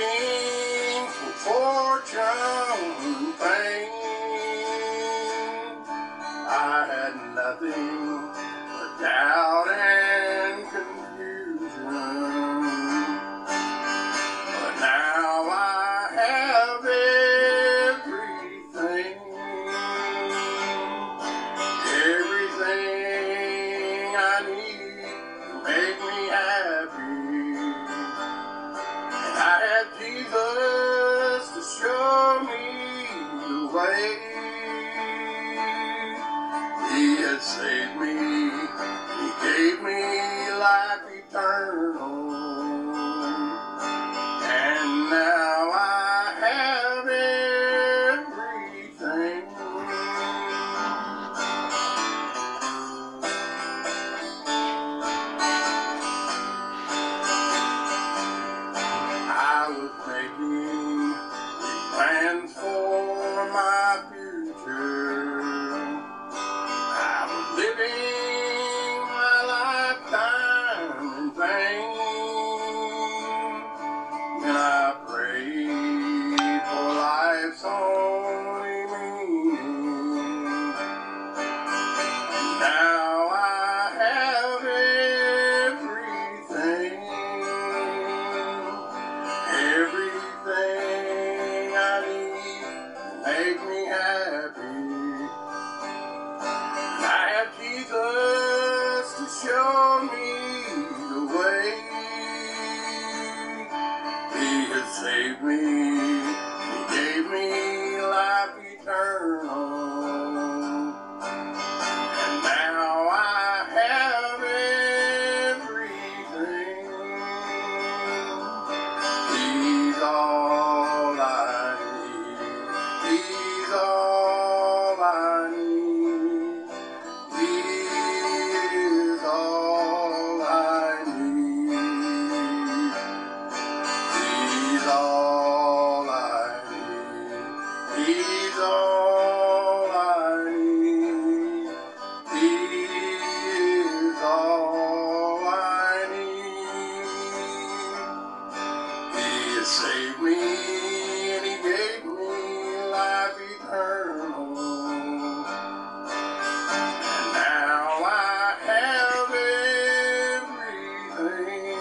looking for fortune and fame. I had nothing but doubt and confusion, but now I have everything, everything I need to make me happy. And I have Jesus to show me the way. He has saved me, He gave me life eternal, and now I have everything. I was making big plans for my future. Living my lifetime in vain, and I prayed for life's only meaning. And now I have everything, everything I need to make me happy. Jesus to show me the way. He has saved me, He gave me life eternal, and now I have everything. He's all I need, He's all I need. Saved me and He gave me life eternal, and now I have everything.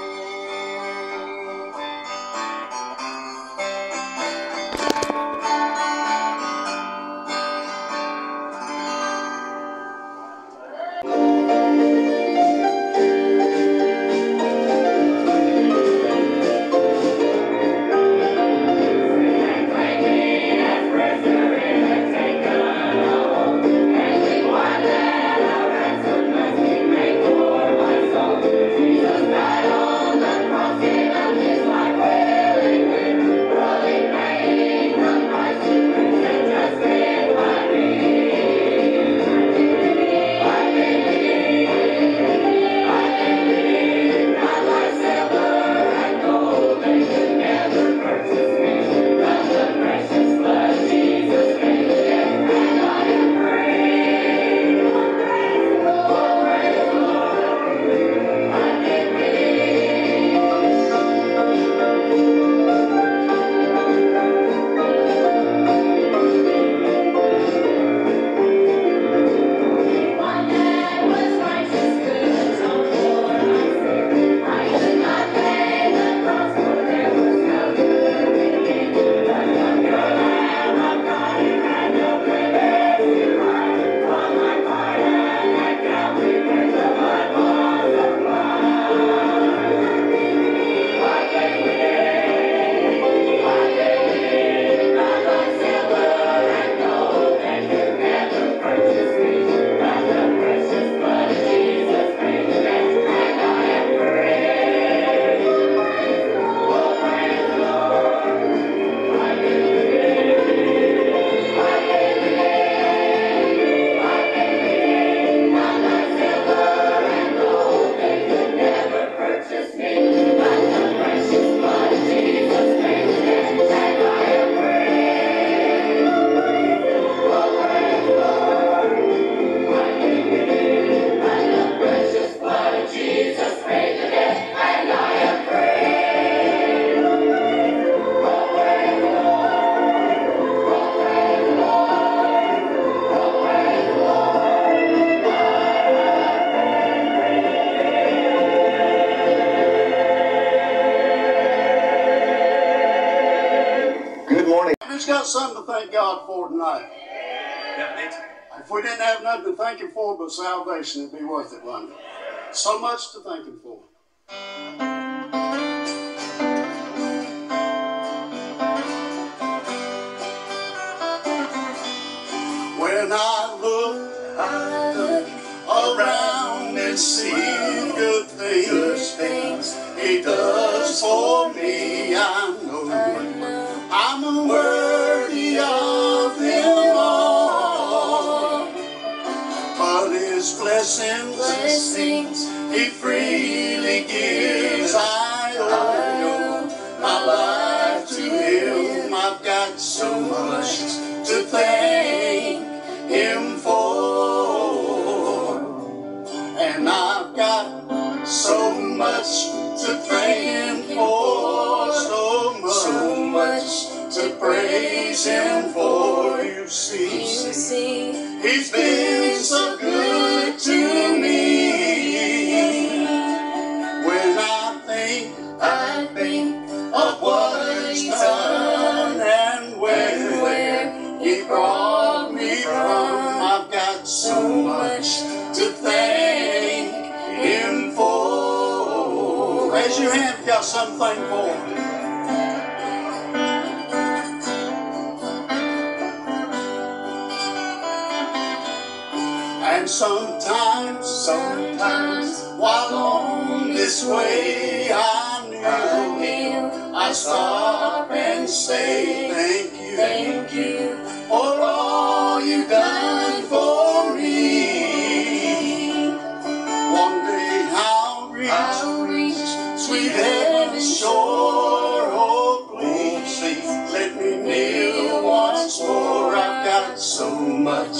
morning. Who's got something to thank God for tonight? If we didn't have nothing to thank Him for but salvation, it'd be worth it, wouldn't it? So much to thank Him for. When I look around and see good things He does for me, I know I'm unworthy of Him all. But His blessings He freely gives. I owe my life to Him. I've got so much to thank Him for, and I've got so much to thank Him for, so much to praise Him for. You see, He's been so good to me. When I think of what He's done and where He brought me from, I've got so much to thank Him for. Raise your hand if you got something to thank for. And sometimes while on this way I kneel, I stop and say thank you for all you've done for me. One day I'll reach sweet heaven's shore. Oh, please let me kneel once more. I've got so much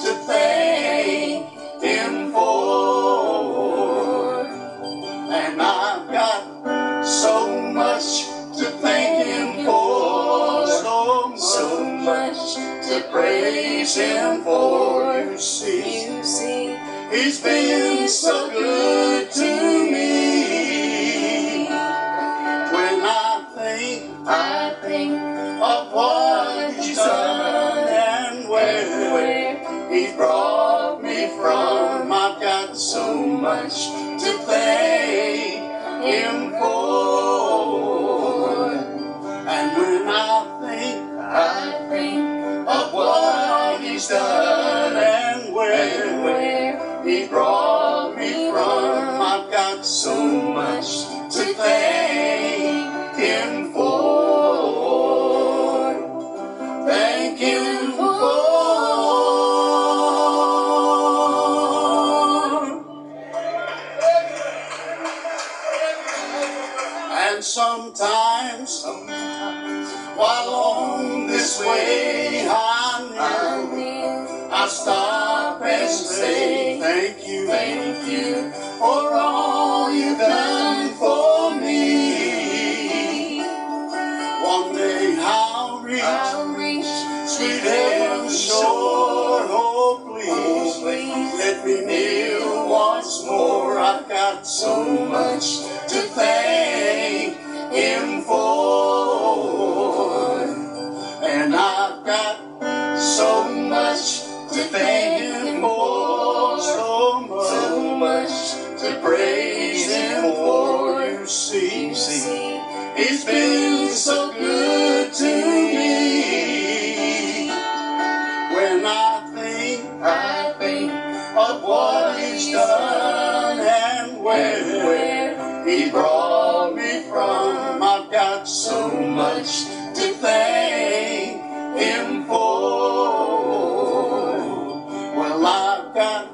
to thank Him for, and I've got so much to thank Him for, so much to praise Him for. You see, He's been so good to me. When I think of what He's done and where He brought me from, I've got so much to thank Him for. And when I think of what He's done and where He brought me from, I've got so much to thank Him for. Thank Him for. And sometimes while on this way I kneel, I stop and say thank you for all you've done for me. One day I'll reach sweet heaven's shore. Oh, please let me kneel once more. I've got so much to thank Him for, and I've got so much to thank Him for, so much to praise Him for. You see, He's been so good to me. When I think of what He's done and where He brought me from, I've got so much to thank Him for. Well, I've got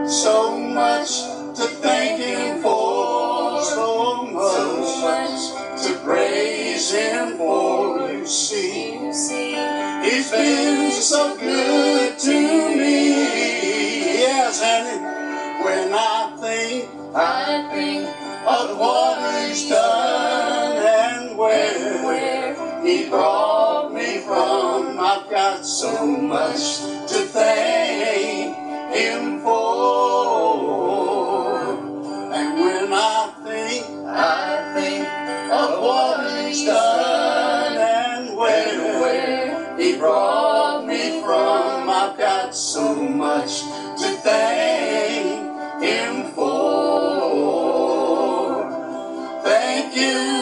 so much to thank Him for, so much to praise Him for. You see, He's been so good to me. Yes, and when I think of what He's done and where He brought me from, I've got so much to thank Him for. And when I think of what He's done and where brought me from. I've got so much to thank Him for. Thank you,